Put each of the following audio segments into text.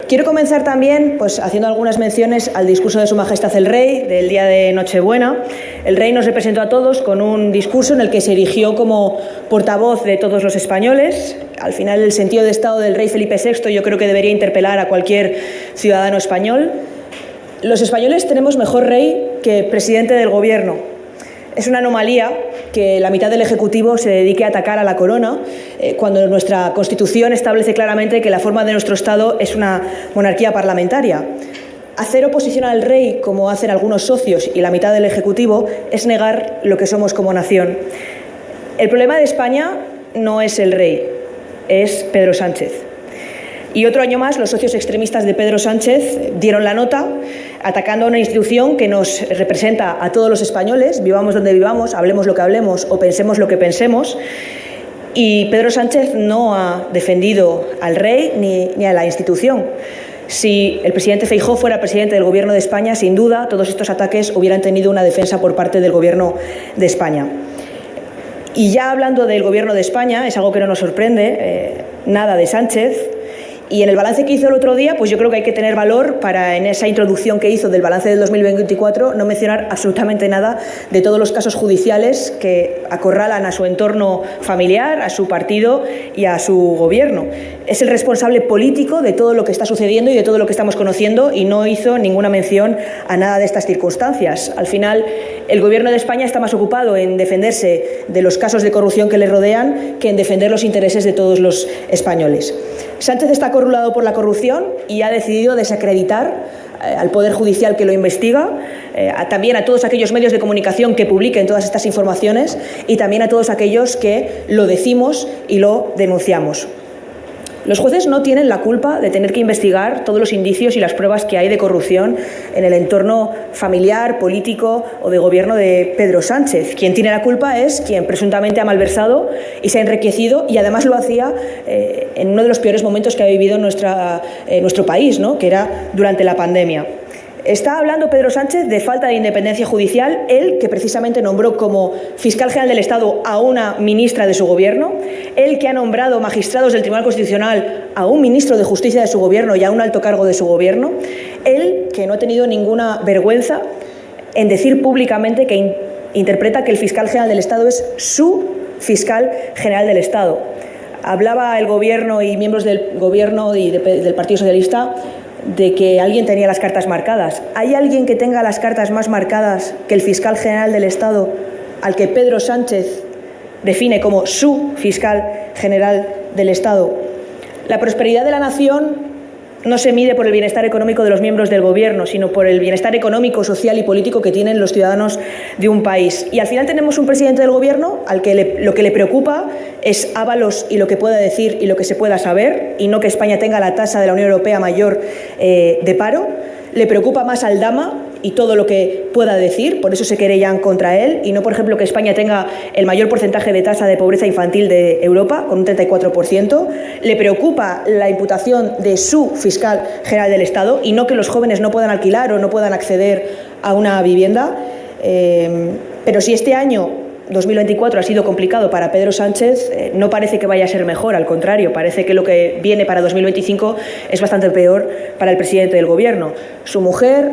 Quiero comenzar también haciendo algunas menciones al discurso de Su Majestad el Rey del día de Nochebuena. El Rey nos representó a todos con un discurso en el que se erigió como portavoz de todos los españoles. Al final, el sentido de Estado del Rey Felipe VI yo creo que debería interpelar a cualquier ciudadano español. Los españoles tenemos mejor rey que presidente del Gobierno. Es una anomalía que la mitad del Ejecutivo se dedique a atacar a la corona cuando nuestra Constitución establece claramente que la forma de nuestro Estado es una monarquía parlamentaria. Hacer oposición al rey, como hacen algunos socios y la mitad del Ejecutivo, es negar lo que somos como nación. El problema de España no es el rey, es Pedro Sánchez. Y otro año más, los socios extremistas de Pedro Sánchez dieron la nota, atacando a una institución que nos representa a todos los españoles, vivamos donde vivamos, hablemos lo que hablemos o pensemos lo que pensemos. Y Pedro Sánchez no ha defendido al rey ni a la institución. Si el presidente Feijóo fuera presidente del Gobierno de España, sin duda, todos estos ataques hubieran tenido una defensa por parte del Gobierno de España. Y ya hablando del Gobierno de España, es algo que no nos sorprende, nada de Sánchez. Y en el balance que hizo el otro día, yo creo que hay que tener valor para, en esa introducción que hizo del balance del 2024, no mencionar absolutamente nada de todos los casos judiciales que acorralan a su entorno familiar, a su partido y a su gobierno. Es el responsable político de todo lo que está sucediendo y de todo lo que estamos conociendo y no hizo ninguna mención a nada de estas circunstancias. Al final, el Gobierno de España está más ocupado en defenderse de los casos de corrupción que le rodean que en defender los intereses de todos los españoles. Sánchez está acorralado por la corrupción y ha decidido desacreditar al Poder Judicial que lo investiga, también a todos aquellos medios de comunicación que publiquen todas estas informaciones y también a todos aquellos que lo decimos y lo denunciamos. Los jueces no tienen la culpa de tener que investigar todos los indicios y las pruebas que hay de corrupción en el entorno familiar, político o de gobierno de Pedro Sánchez. Quien tiene la culpa es quien presuntamente ha malversado y se ha enriquecido y además lo hacía en uno de los peores momentos que ha vivido nuestro país, ¿no? Que era durante la pandemia. Está hablando Pedro Sánchez de falta de independencia judicial, él que precisamente nombró como fiscal general del Estado a una ministra de su gobierno, él que ha nombrado magistrados del Tribunal Constitucional a un ministro de Justicia de su gobierno y a un alto cargo de su gobierno, él que no ha tenido ninguna vergüenza en decir públicamente que interpreta que el fiscal general del Estado es su fiscal general del Estado. Hablaba el gobierno y miembros del gobierno y del Partido Socialista de que alguien tenía las cartas marcadas. ¿Hay alguien que tenga las cartas más marcadas que el fiscal general del Estado, al que Pedro Sánchez define como su fiscal general del Estado? La prosperidad de la nación no se mide por el bienestar económico de los miembros del Gobierno, sino por el bienestar económico, social y político que tienen los ciudadanos de un país. Y al final tenemos un presidente del Gobierno al que lo que le preocupa es Ábalos y lo que pueda decir y lo que se pueda saber, y no que España tenga la tasa de la Unión Europea mayor de paro. Le preocupa más Aldama y todo lo que pueda decir, por eso se querellan contra él, y no, por ejemplo, que España tenga el mayor porcentaje de tasa de pobreza infantil de Europa, con un 34%. Le preocupa la imputación de su fiscal general del Estado y no que los jóvenes no puedan alquilar o no puedan acceder a una vivienda. Pero si este año 2024 ha sido complicado para Pedro Sánchez, no parece que vaya a ser mejor, al contrario, parece que lo que viene para 2025 es bastante peor para el presidente del Gobierno. Su mujer,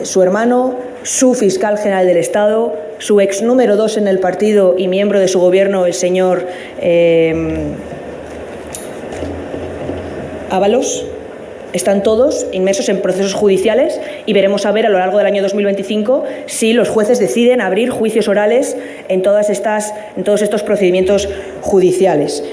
su hermano, su fiscal general del Estado, su ex número 2 en el partido y miembro de su gobierno, el señor Ábalos, están todos inmersos en procesos judiciales y veremos a ver a lo largo del año 2025 si los jueces deciden abrir juicios orales en todos estos procedimientos judiciales.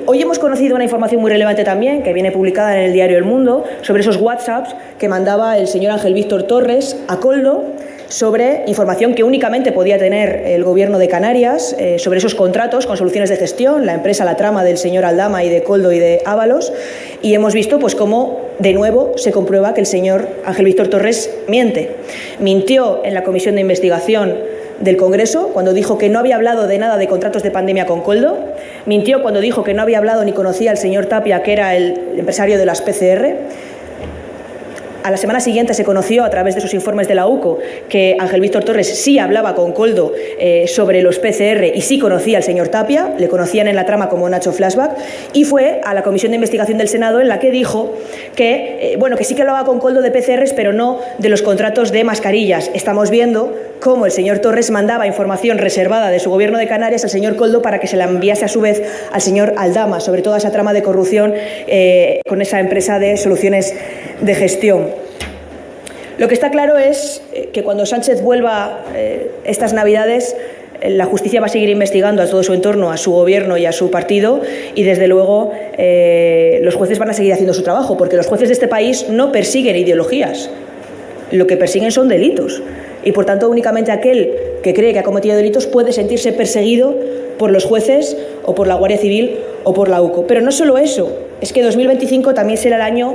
Hoy hemos conocido una información muy relevante también, que viene publicada en el diario El Mundo, sobre esos WhatsApps que mandaba el señor Ángel Víctor Torres a Koldo, sobre información que únicamente podía tener el Gobierno de Canarias, sobre esos contratos con soluciones de gestión, la empresa La Trama del señor Aldama y de Koldo y de Ábalos, y hemos visto cómo de nuevo se comprueba que el señor Ángel Víctor Torres miente. Mintió en la comisión de investigación del Congreso cuando dijo que no había hablado de nada de contratos de pandemia con Koldo, mintió cuando dijo que no había hablado ni conocía al señor Tapia, que era el empresario de las PCR. A la semana siguiente se conoció, a través de esos informes de la UCO, que Ángel Víctor Torres sí hablaba con Koldo sobre los PCR y sí conocía al señor Tapia, le conocían en la trama como Nacho Flashback, y fue a la Comisión de Investigación del Senado en la que dijo que, que sí que hablaba con Koldo de PCRs, pero no de los contratos de mascarillas. Estamos viendo cómo el señor Torres mandaba información reservada de su gobierno de Canarias al señor Koldo para que se la enviase a su vez al señor Aldama, sobre toda esa trama de corrupción con esa empresa de soluciones de gestión. Lo que está claro es que cuando Sánchez vuelva estas Navidades, la justicia va a seguir investigando a todo su entorno, a su gobierno y a su partido, y desde luego los jueces van a seguir haciendo su trabajo, porque los jueces de este país no persiguen ideologías, lo que persiguen son delitos. Y por tanto únicamente aquel que cree que ha cometido delitos puede sentirse perseguido por los jueces o por la Guardia Civil o por la UCO. Pero no solo eso, es que 2025 también será el año,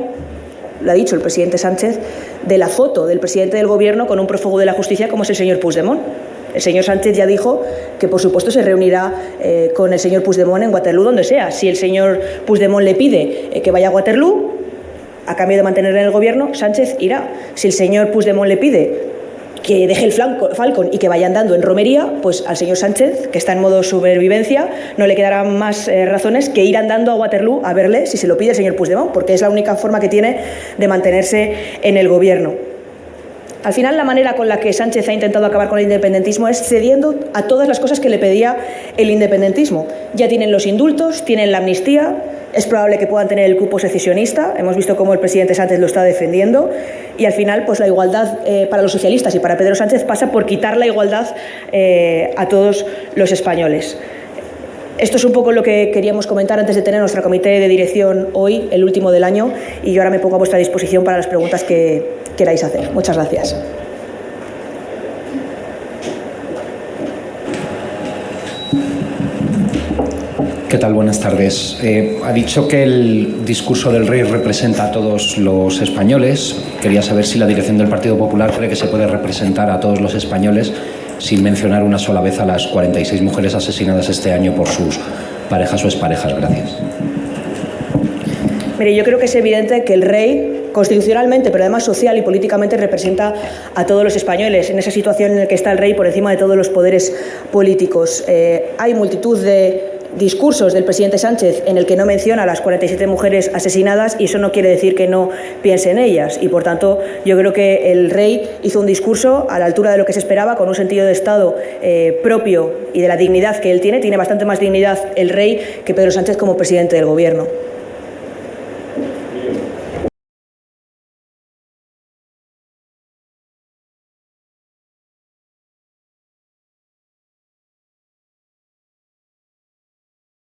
lo ha dicho el presidente Sánchez, de la foto del presidente del Gobierno con un prófugo de la justicia como es el señor Puigdemont. El señor Sánchez ya dijo que, por supuesto, se reunirá con el señor Puigdemont en Waterloo, donde sea. Si el señor Puigdemont le pide que vaya a Waterloo, a cambio de mantenerle en el Gobierno, Sánchez irá. Si el señor Puigdemont le pide que deje el Falcon y que vaya andando en romería, pues al señor Sánchez, que está en modo supervivencia, no le quedarán más razones que ir andando a Waterloo a verle si se lo pide el señor Puigdemont, porque es la única forma que tiene de mantenerse en el Gobierno. Al final, la manera con la que Sánchez ha intentado acabar con el independentismo es cediendo a todas las cosas que le pedía el independentismo. Ya tienen los indultos, tienen la amnistía, es probable que puedan tener el cupo secesionista, hemos visto cómo el presidente Sánchez lo está defendiendo, y al final pues la igualdad para los socialistas y para Pedro Sánchez pasa por quitar la igualdad a todos los españoles. Esto es un poco lo que queríamos comentar antes de tener nuestro comité de dirección hoy, el último del año, y yo ahora me pongo a vuestra disposición para las preguntas que queráis hacer. Muchas gracias. ¿Qué tal? Buenas tardes. Ha dicho que el discurso del rey representa a todos los españoles. Quería saber si la dirección del Partido Popular cree que se puede representar a todos los españoles sin mencionar una sola vez a las 46 mujeres asesinadas este año por sus parejas o exparejas. Gracias. Mire, yo creo que es evidente que el rey, constitucionalmente, pero además social y políticamente, representa a todos los españoles en esa situación en la que está el rey por encima de todos los poderes políticos. Hay multitud de discursos del presidente Sánchez en el que no menciona a las 47 mujeres asesinadas, y eso no quiere decir que no piense en ellas, y por tanto yo creo que el rey hizo un discurso a la altura de lo que se esperaba, con un sentido de Estado propio y de la dignidad que él tiene. Tiene bastante más dignidad el rey que Pedro Sánchez como presidente del Gobierno.